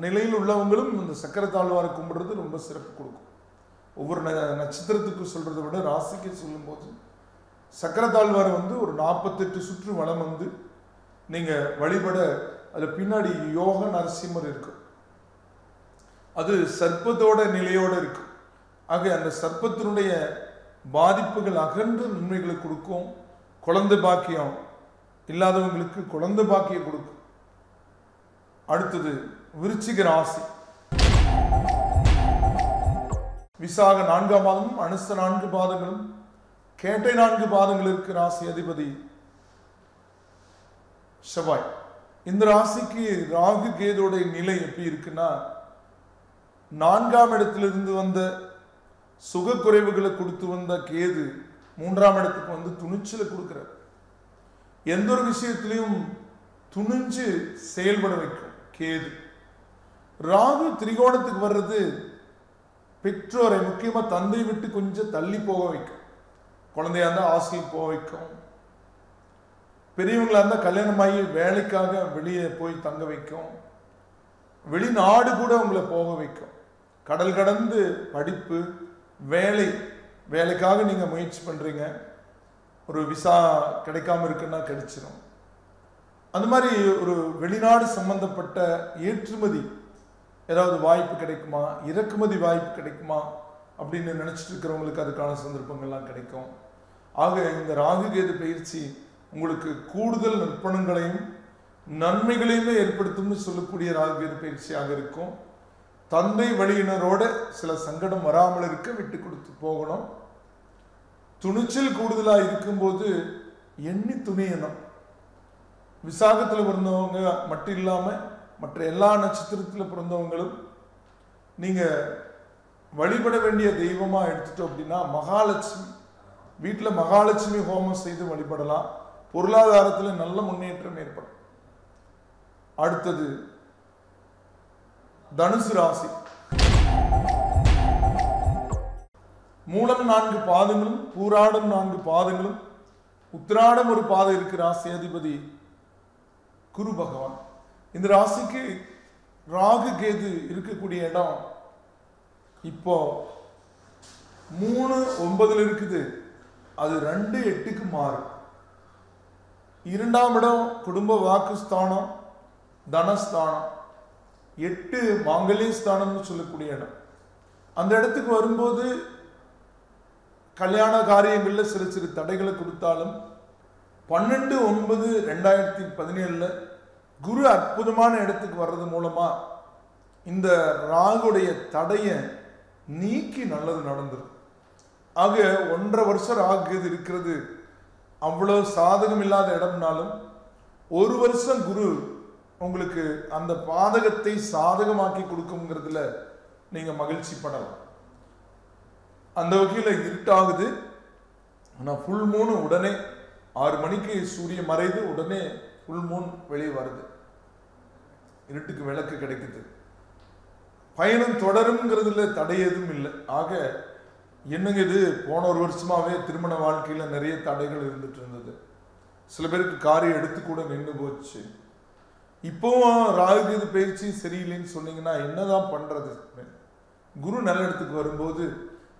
நிலையில் உள்ளவங்களும் இந்த சக்கரத்தாழ்வாரை கும்பிடுறது ரொம்ப சிறப்பு கொடுக்கும். ஒவ்வொரு நட்சத்திரத்துக்கு சொல்றதை விட ராசிக்கு சொல்லும் போது சக்கரத்தாழ்வாரை ஒரு 48 சுற்று வளம் நீங்க வழிபட, அதுல பின்னாடி யோக நரசிம்மர் இருக்கும், அது சர்ப்பத்தோட நிலையோட இருக்கும். ஆக அந்த சர்ப்பத்தினுடைய பாதிப்புகள் அகன்று நன்மைகளை கொடுக்கும். குழந்தை பாக்கியம் இல்லாதவங்களுக்கு குழந்தை பாக்கியம் கொடுக்கும். அடுத்தது விருச்சிக ராசி. விசாக 4 பாதமும், அனுச 4 பாதங்களும், கேட்டை 4 பாதங்கள் இருக்கு. ராசி அதிபதி செவ்வாய். இந்த ராசிக்கு ராகு கேதுடைய நிலை எப்படி இருக்குன்னா, 4ஆம் இடத்திலிருந்து வந்த சுக குறைவுகளை கொடுத்து வந்த கேது 3ஆம் இடத்துக்கு துணிச்சலை கொடுக்கிறார். எந்த ஒரு விஷயத்திலையும் துணிஞ்சு செயல்பட வைக்கும் கேது. ராகு திரிகோணத்துக்கு வர்றது பெற்றோரை, முக்கியமா தந்தை விட்டு கொஞ்சம் தள்ளி போக வைக்கும். குழந்தையா இருந்தா ஹாஸ்டல் போக வைக்கும், பெரியவங்களா இருந்தா கல்யாணமாகி வேலைக்காக வெளியே போய் தங்க வைக்கும், வெளிநாடு கூட உங்களை போக வைக்கும். கடல் கடந்து படிப்பு, வேலைக்காக நீங்க முயற்சி பண்றீங்க, ஒரு விசா கிடைக்காம இருக்குன்னா கிடைச்சிடும். அந்த மாதிரி ஒரு வெளிநாடு சம்பந்தப்பட்ட ஏற்றுமதி ஏதாவது வாய்ப்பு கிடைக்குமா, இறக்குமதி வாய்ப்பு கிடைக்குமா அப்படின்னு நினைச்சிட்டு இருக்கிறவங்களுக்கு அதுக்கான சந்தர்ப்பங்கள்லாம் கிடைக்கும். ஆக இந்த ராகு கேது பயிற்சி உங்களுக்கு கூடுதல் நற்பணங்களையும் நன்மைகளையுமே ஏற்படுத்தும்னு சொல்லக்கூடிய ராகு கேது பயிற்சியாக இருக்கும். தந்தை வழியினரோட சில சங்கடம் வராமல் இருக்க விட்டு கொடுத்து போகணும். துணிச்சல் கூடுதலாக இருக்கும்போது எண்ணி துணியணும். விசாகத்தில் பிறந்தவங்க மட்டும் இல்லாமல் மற்ற எல்லா நட்சத்திரத்தில் பிறந்தவங்களும் நீங்கள் வழிபட வேண்டிய தெய்வமாக எடுத்துட்டோம் அப்படின்னா மகாலட்சுமி, வீட்டில் மகாலட்சுமி ஹோமம் செய்து வழிபடலாம். பொருளாதாரத்தில் நல்ல முன்னேற்றம் ஏற்படும். அடுத்தது தனுசு ராசி. மூலம் 4 பாதங்களும், பூராடம் 4 பாதங்களும், உத்திராடம் ஒரு பாதம் இருக்கு. ராசி அதிபதி குரு பகவான். இந்த ராசிக்கு ராகு கேது இருக்கக்கூடிய இடம் இப்போ 3-9 இருக்குது, அது 2-8க்கு மாறும். 2ஆம் இடம் குடும்ப வாக்குஸ்தானம், தனஸ்தானம், 8 மாங்கல்ய ஸ்தானம்னு சொல்லக்கூடிய இடம். அந்த இடத்துக்கு வரும்போது கல்யாண காரியங்கள்ல சிறு சிறு தடைகளை கொடுத்தாலும் 12/9/2017 குரு அற்புதமான இடத்துக்கு வர்றது மூலமா இந்த ராகுடைய தடைய நீக்கி நல்லது நடந்துடும். ஆக 1.5 வருஷம் ராகு இருக்கிறது அவ்வளவு சாதகம் இல்லாத இடம்னாலும் 1 வருஷம் குரு உங்களுக்கு அந்த பாதகத்தை சாதகமாக்கி கொடுக்குங்கிறதுல நீங்க மகிழ்ச்சி படலாம். அந்த வகையில் இருட்டாகுது. ஆனால் ஃபுல் மூன் உடனே 6 மணிக்கு சூரியன் மறைது, உடனே ஃபுல் மூன் வெளியே வருது, இருட்டுக்கு விளக்கு கிடைக்குது. பயணம் தொடருங்கிறதுல தடை எதுவும் இல்லை. ஆக என்னங்க இது, போன 1 வருஷமாவே திருமண வாழ்க்கையில நிறைய தடைகள் இருந்துட்டு இருந்தது. சில பேருக்கு காரியம் எடுத்து கூட நின்று போச்சு. இப்போவும் ராகு இது பயிற்சி சரியில்லைன்னு சொன்னீங்கன்னா என்னதான் பண்றது? குரு நல்ல இடத்துக்கு வரும்போது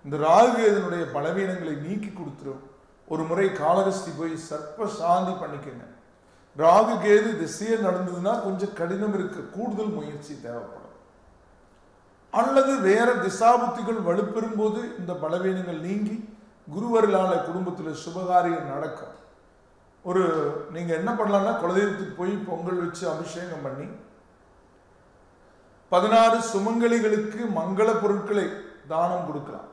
இந்த ராகு இதனுடைய பலவீனங்களை நீக்கி கொடுத்துரும். ஒரு முறை காளகஸ்தி போய் சர்ப்ப சாந்தி பண்ணிக்கங்க. ராகு கேது திசையே நடந்ததுன்னா கொஞ்சம் கடினம் இருக்கு, கூடுதல் முயற்சி தேவைப்படும். அல்லது வேற திசாபுத்திகள் வலுப்பெறும் போது இந்த பலவீனங்கள் நீங்கி குருவர்களால குடும்பத்தில் சுபகாரியம் நடக்கும். நீங்க என்ன பண்ணலாம்னா, குலதெய்வத்துக்கு போய் பொங்கல் வச்சு அபிஷேகம் பண்ணி 16 சுமங்கலிகளுக்கு மங்கள பொருட்களை தானம் கொடுக்கலாம்.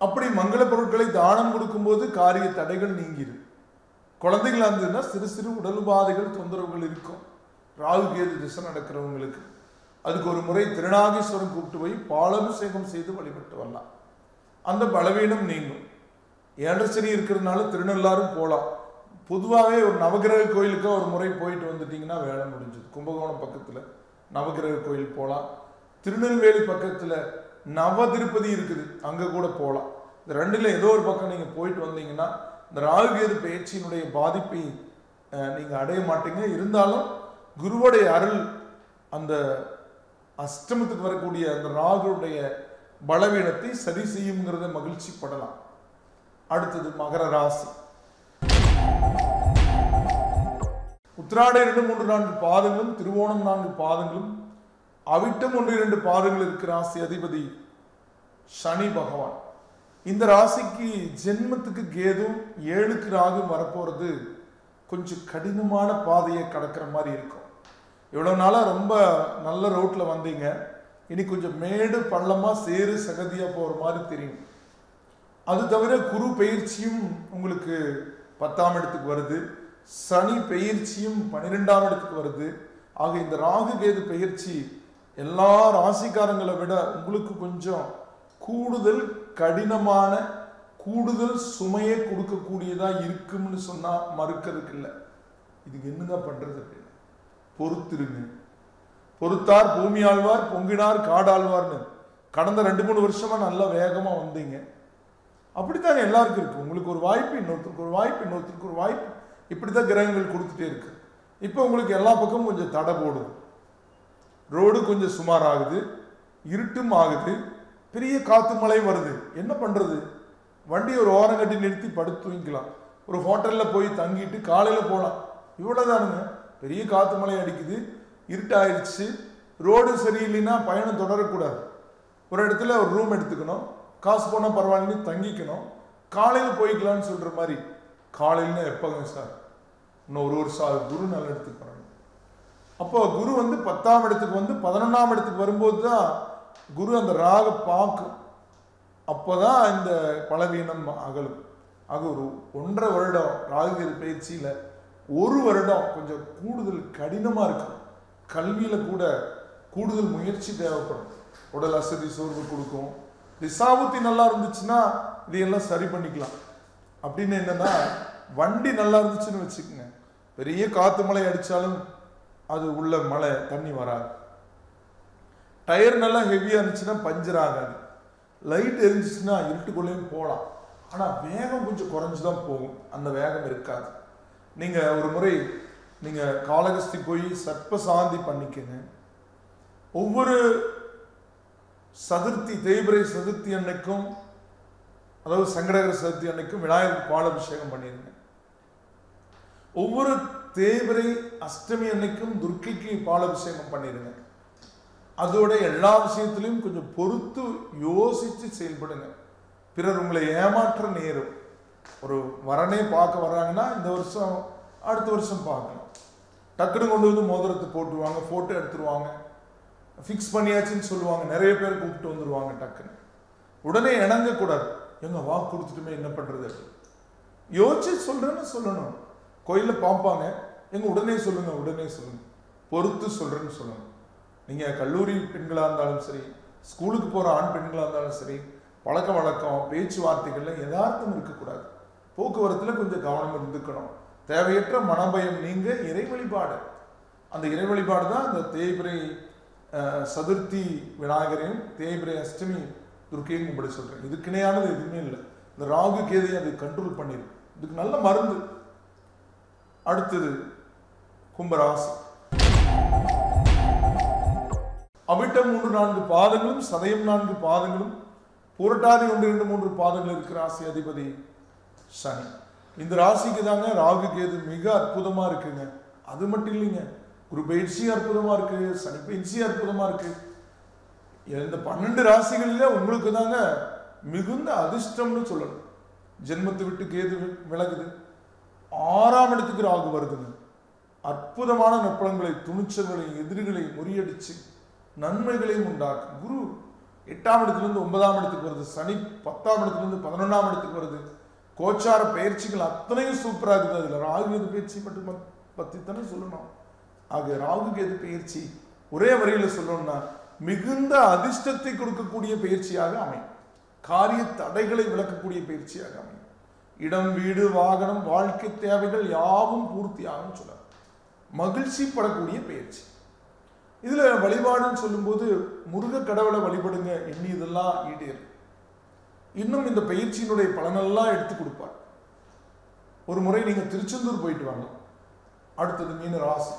அப்படி மங்கள பொருட்களை தானம் கொடுக்கும் போது காரிய தடைகள் நீங்கிடும். குழந்தைகளா இருந்ததுன்னா சிறு சிறு உடல் உபாதைகள் தொந்தரவுகள் இருக்கும். ராகு கேது திசை நடக்கிறவங்களுக்கு அதுக்கு ஒரு முறை திருநாகேஸ்வரம் கூப்பிட்டு போய் பாலாபிஷேகம் செய்து வழிபட்டு வரலாம். அந்த பலவீனம் நீங்கும். 7 சனி இருக்கிறதுனால திருநள்ளாரும் போகலாம். பொதுவாகவே ஒரு நவகிரக கோயிலுக்கு ஒரு முறை போயிட்டு வந்துட்டீங்கன்னா வேலை முடிஞ்சது. கும்பகோணம் பக்கத்தில் நவகிரக கோயில் போகலாம். திருநெல்வேலி பக்கத்தில் நவ திருப்பதி இருக்குது, அங்கே கூட போகலாம். இந்த 2ல் ஏதோ ஒரு பக்கம் நீங்கள் போயிட்டு வந்தீங்கன்னா இந்த ராகு கேது பயிற்சியினுடைய பாதிப்பை நீங்கள் அடைய மாட்டீங்க. இருந்தாலும் குருவுடைய அருள் அந்த அஷ்டமத்துக்கு வரக்கூடிய அந்த ராகுடைய பலவீனத்தை சரி செய்யுங்கிறத மகிழ்ச்சி படலாம். அடுத்தது மகர ராசி. உத்திராட 2, 3, 4 பாதங்களும், திருவோணம் 4 பாதங்களும், அவிட்டம் 1, 2 பாதங்கள் இருக்கிற ராசி அதிபதி சனி பகவான். இந்த ராசிக்கு ஜென்மத்துக்கு கேதும் 7க்கு ராகும் வரப்போறது கொஞ்சம் கடினமான பாதையை கடக்கிற மாதிரி இருக்கும். இவ்வளவு நாளா ரொம்ப நல்ல ரோட்ல வந்தீங்க, இனி கொஞ்சம் மேடு பள்ளமா சேரு சகதியா போற மாதிரி தெரியும். அது தவிர குரு பயிற்சியும் உங்களுக்கு 10ஆம் இடத்துக்கு வருது, சனி பயிற்சியும் 12ஆம் இடத்துக்கு வருது. ஆக இந்த ராகு கேது பயிற்சி எல்லா ராசிக்காரங்களை விட உங்களுக்கு கொஞ்சம் கூடுதல் கடினமான, கூடுதல் சுமையை கொடுக்கக்கூடியதா இருக்கும்னு சொன்னா மறுக்கிறதுக்கு இல்லை. இதுக்கு என்னங்க பண்றது? பொறுத்திருங்க. பொறுத்தார் பூமி ஆழ்வார், பொங்கினார் காடாழ்வார்னு கடந்த 2-3 வருஷமா நல்லா வேகமா வந்தீங்க. அப்படித்தாங்க எல்லாருக்கும் இருக்கு. உங்களுக்கு ஒரு வாய்ப்பு, இன்னொருத்தருக்கு ஒரு வாய்ப்பு, இன்னொருத்தருக்கு ஒரு வாய்ப்பு, இப்படித்தான் கிரகங்கள் கொடுத்துட்டே இருக்கு. இப்போ உங்களுக்கு எல்லா பக்கமும் கொஞ்சம் தடை போடுது. ரோடு கொஞ்சம் சுமார் ஆகுது, இருட்டும் ஆகுது, பெரிய காத்து மழை வருது. என்ன பண்றது? வண்டி ஒரு ஓரம் கட்டி நிறுத்தி படுத்து தூங்கிக்கலாம். ஒரு ஹோட்டல்ல போய் தங்கிட்டு காலையில போகலாம். இவ்வளவுதானுங்க. பெரிய காத்து மழை அடிக்குது, இருட்டாயிடுச்சு, ரோடு சரியில்லைன்னா பயணம் தொடரக்கூடாது. ஒரு இடத்துல ஒரு ரூம் எடுத்துக்கணும், காசு போனால் பரவாயில்லன்னு தங்கிக்கணும், காலையில் போய்க்கலான்னு சொல்ற மாதிரி. காலையில்னா எப்போங்க சார்? இன்னும் 1 வருஷம் ஆகுது. குரு நல்ல இடத்துக்கு வரணும். அப்போ குரு 10ஆம் இடத்துக்கு 11ஆம் இடத்துக்கு வரும்போது தான் குரு அந்த ராக பார்க்கும். அப்போதான் இந்த பலவீனம் அகலும். ஆக ஒரு 1.5 வருடம் ராகு பயிற்சியில 1 வருடம் கொஞ்சம் கூடுதல் கடினமா இருக்கும். கல்வியில கூட கூடுதல் முயற்சி தேவைப்படும். உடல் அசதி சோர்வு கொடுக்கும். திசாபுத்தி நல்லா இருந்துச்சுன்னா இதையெல்லாம் சரி பண்ணிக்கலாம். அப்படின்னு என்னன்னா, வண்டி நல்லா இருந்துச்சுன்னு வச்சுக்கோங்க, பெரிய காத்து மழை அடிச்சாலும் அது உள்ள மழை தண்ணி வராது. டயர் நல்லா ஹெவியா இருந்துச்சுன்னா பஞ்சர் ஆகாது. லைட் எரிஞ்சிச்சுன்னா இருட்டுக்குள்ளேயும் போகலாம். ஆனா வேகம் கொஞ்சம் குறைஞ்சுதான் போகும், அந்த வேகம் இருக்காது. நீங்க ஒரு முறை நீங்க காளகஸ்தி போய் சர்ப்ப சாந்தி பண்ணிக்கங்க. ஒவ்வொரு சதுர்த்தி, தேய்பிரை சதுர்த்தி அன்னைக்கும், அதாவது சங்கடகர சதுர்த்தி அன்னைக்கும் விநாயகருக்கு பாலாபிஷேகம் பண்ணிருங்க. ஒவ்வொரு தேய்பிரை அஷ்டமி அன்னைக்கும் துர்க்கைக்கு பாலாபிஷேகம் பண்ணிருங்க. அதோட எல்லா விஷயத்திலையும் கொஞ்சம் பொறுத்து யோசிச்சு செயல்படுங்க. பிறர் உங்களை ஏமாற்ற நேரும். ஒரு வரனே பார்க்க வர்றாங்கன்னா இந்த வருஷம் அடுத்த வருஷம் பார்க்கலாம். டக்குன்னு கொண்டு வந்து மோதிரத்தை போட்டுருவாங்க, போட்டோ எடுத்துருவாங்க, ஃபிக்ஸ் பண்ணியாச்சுன்னு சொல்லுவாங்க. நிறைய பேர் கூப்பிட்டு வந்துடுவாங்க. டக்குன்னு உடனே இணங்கக்கூடாது. எங்க வாக்கு கொடுத்துட்டுமே என்ன பண்றது? யோசிச்சு சொல்றேன்னு சொல்லணும். கோயிலில் பார்ப்பாங்க, எங்க உடனே சொல்லுங்க, உடனே சொல்லுங்க, பொறுத்து சொல்றேன்னு சொல்லணும். நீங்க கல்லூரி பெண்களாக இருந்தாலும் சரி, ஸ்கூலுக்கு போற ஆண் பெண்களாக இருந்தாலும் சரி, பழக்க வழக்கம் பேச்சுவார்த்தைகள்ல யதார்த்தம் இருக்கக்கூடாது. போக்குவரத்துல கொஞ்சம் கவனம் இருந்துக்கணும். தேவையற்ற மனபயம் நீங்க இறை வழிபாடு. அந்த இறை வழிபாடு தான் அந்த தேய்பிரை சதுர்த்தி விநாயகரையும் தேய்பிரை அஷ்டமி துர்க்கையும் கும்பிட சொல்றேன். இதுக்கு இணையானது எதுவுமே இல்லை. இந்த ராகு கேதையை அது கண்ட்ரோல் பண்ணிடும். இதுக்கு நல்ல மருந்து. அடுத்தது கும்பராசி. அவிட்டம் 3-4 பாதங்களும், சதயம் 4 பாதங்களும், புரட்டாதி 1-2-3 பாதங்கள் இருக்கிற ராசி அதிபதி சனி. இந்த ராசிக்கு தாங்க ராகு கேது மிக அற்புதமா இருக்குங்க. அது மட்டும் இல்லைங்க, குரு பயிற்சி அற்புதமா இருக்கு, சனி பயிற்சி அற்புதமா இருக்கு. இந்த 12 ராசிகளில உங்களுக்கு தாங்க மிகுந்த அதிர்ஷ்டம்னு சொல்லணும். ஜென்மத்தை விட்டு கேது விலகுது, 6ஆம் இடத்துக்கு ராகு வருதுங்க. அற்புதமான நற்பலன்களை, துணிச்சல்களை, எதிரிகளை முறியடிச்சு நன்மைகளையும் உண்டாக்கும். குரு 8ஆம் இடத்திலிருந்து 9ஆம் இடத்துக்கு வருது, சனி 10ஆம் இடத்திலிருந்து 11ஆம் இடத்துக்கு வருது. கோச்சார பயிற்சிகள் அத்தனையும் சூப்பராக இருக்குது. அதுல ராகு கேது பயிற்சி மட்டும் பத்தி தானே சொல்லணும். ஆக ராகு கேது பயிற்சி ஒரே வரியில சொல்லணும்னா மிகுந்த அதிர்ஷ்டத்தை கொடுக்கக்கூடிய பயிற்சியாக அமையும். காரிய தடைகளை விளக்கக்கூடிய பயிற்சியாக அமையும். இடம், வீடு, வாகனம், வாழ்க்கை தேவைகள் யாவும் பூர்த்தியாகும் சொல்ல மகிழ்ச்சி படக்கூடிய பயிற்சி. இதுல வழிபாடுன்னு சொல்லும்போது முருக கடவுளை வழிபடுங்க, எண்ணி இதெல்லாம் ஈடேறும். இன்னும் இந்த பயிற்சியினுடைய பலனெல்லாம் எடுத்து கொடுப்பார். ஒரு முறை நீங்க திருச்செந்தூர் போயிட்டு வாங்க. அடுத்தது மீன ராசி.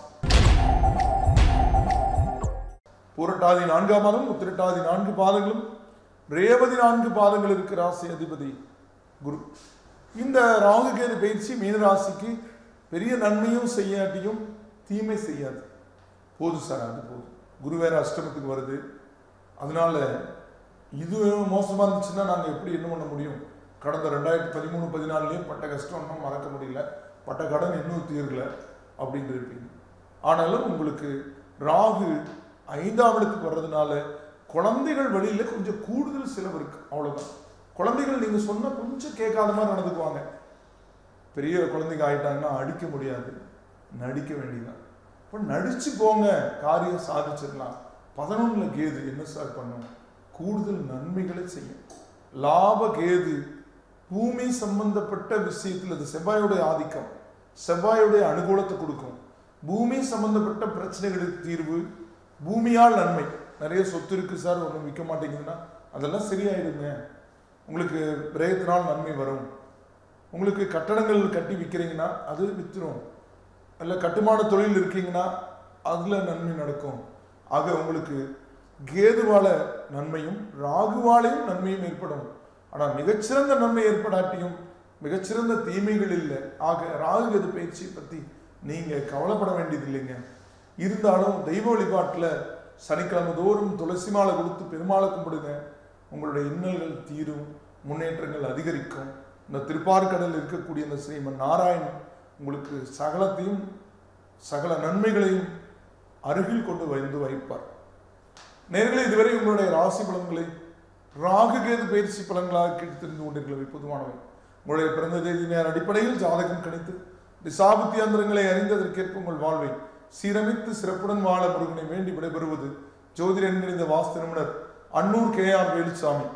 புரட்டாதி 4ஆம் மாதம், உத்திரட்டாதி 4 பாதங்களும், ரேவதி 4 பாதங்கள் இருக்கிற ராசி அதிபதி குரு. இந்த ராகு கேது பயிற்சி மீன ராசிக்கு பெரிய நன்மையும் செய்யாட்டியும் தீமை செய்யாது. போதும் சார், அது போதும். குரு வேற அஷ்டமத்துக்கு வருது. அதனால இது மோசமா இருந்துச்சுன்னா நாங்கள் எப்படி என்ன பண்ண முடியும்? கடந்த 2013-14 பட்ட கஷ்டம் இன்னும் மறக்க முடியல, பட்ட கடன் இன்னும் தீரல அப்படின்னு இருப்பீங்க. ஆனாலும் உங்களுக்கு ராகு 5ஆம் இடத்துக்கு வர்றதுனால குழந்தைகள் வழியில கொஞ்சம் கூடுதல் செலவு இருக்கு, அவ்வளவுதான். குழந்தைகள் நீங்க சொன்ன கொஞ்சம் கேட்காத மாதிரி நடந்துக்குவாங்க. பெரிய குழந்தைங்க ஆயிட்டாங்கன்னா அடிக்க முடியாது, நடிக்க வேண்டியதான். இப்போ நடிச்சு போங்க, காரியம் சாதிச்சிடலாம். 11ல் கேது என்ன சார் பண்ணும்? கூடுதல் நன்மைகளை செய்யும். லாப கேது பூமி சம்பந்தப்பட்ட விஷயத்தில் அது செவ்வாயுடைய ஆதிக்கம், செவ்வாயுடைய அனுகூலத்தை கொடுக்கும். பூமி சம்பந்தப்பட்ட பிரச்சனைகளுக்கு தீர்வு, பூமியால் நன்மை. நிறைய சொத்து இருக்கு சார், ஒன்றும் விற்க மாட்டேங்குதுன்னா அதெல்லாம் சரியாயிடுங்க. உங்களுக்கு பிரயத்தினால் நன்மை வரும். உங்களுக்கு கட்டடங்கள் கட்டி விற்கிறீங்கன்னா அது வித்துரும். இல்லை கட்டுமான தொழில் இருக்கீங்கன்னா அதுல நன்மை நடக்கும். ஆக உங்களுக்கு கேதுவால நன்மையும் ராகுவாலையும் நன்மையும் ஏற்படும். ஆனா மிகச்சிறந்த நன்மை ஏற்படாட்டியும் மிகச்சிறந்த தீமைகள் இல்லை. ஆக ராகு கேது பயிற்சியை பத்தி நீங்க கவலைப்பட வேண்டியது இல்லைங்க. இருந்தாலும் தெய்வ வழிபாட்டுல சனிக்கிழமை தோறும் துளசி மாலை கொடுத்து பெருமாளை கும்பிடுங்க. உங்களுடைய இன்னல்கள் தீரும், முன்னேற்றங்கள் அதிகரிக்கும். இந்த திருப்பார்கடலில் இருக்கக்கூடிய இந்த ஸ்ரீமன் நாராயணன் உங்களுக்கு சகலத்தையும் சகல நன்மைகளையும் அருகில் கொண்டு வந்து வைப்பார். நேர்களே, இதுவரை உங்களுடைய ராசி பலன்களை ராகு கேது பயிற்சி பலன்களாக கேட்டு தெரிந்து கொண்டிருக்கிறது பொதுவானவை. உங்களுடைய பிறந்த தேதி நேர அடிப்படையில் ஜாதகம் கணித்து திசாபுத்தியந்திரங்களை அறிந்ததற்கேற்ப உங்கள் வாழ்வை சீரமைத்து சிறப்புடன் வாழ முருகனை வேண்டி விடைபெறுவது ஜோதிட என்கிற வாஸ்து நிபுணர் அன்னூர் KR வேலுசாமி.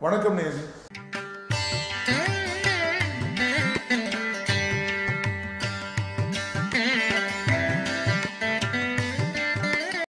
வணக்கம் நேயர்களே.